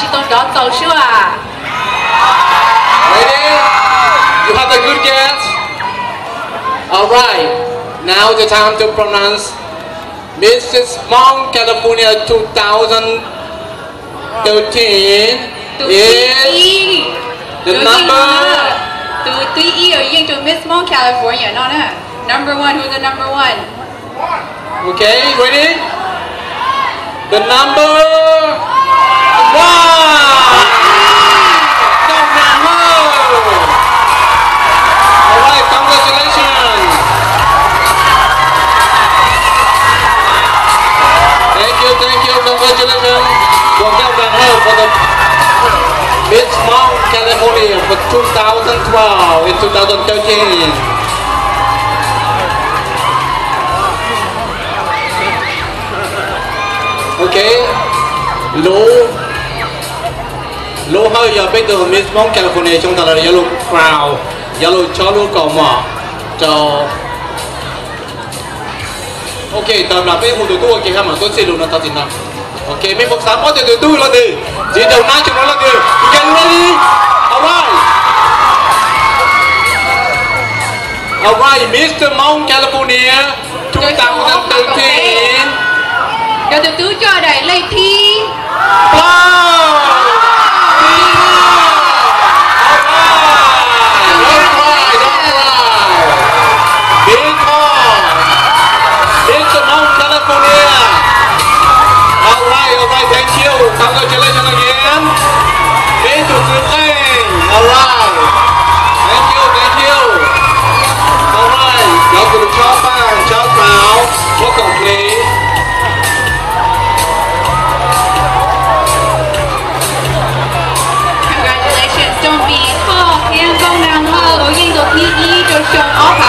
chỉ tông đó tàu chưa à? Ready? You have a good guess? Alright, now the time to pronounce Mrs. Hmong, California 2013 is the number. Từ tuy y ở yên từ Miss Hmong, California, nó nè. Number one, who's the number one? Okay, ready? The number one. Don't know. Alright, congratulations. Thank you, congratulations. Well done for the Miss Hmong, California for 2012 and 2013. Okay, lô hơi giờ bây giờ Miss Hmong California chúng ta là yellow crown, yellow cho lô cầu mỏ cho. Okay, tạm là bây giờ tụi tôi kia mà tôi sẽ luôn là tao tin nào. Okay, mấy phục sáng có tụi tôi là gì? Chỉ đầu nãy chúng nó là gì? You get ready? Alright. Alright, Mr. Hmong California 2013. Giờ tụi tôi cho đẩy lấy thi. Congratulations again. Đến từ Sứ Thanh. Alright. Thank you. Alright. Y'all to the top band, top now. Welcome, please. Congratulations. Don't be tall. Hang go down low. Or you go PE. Just show off.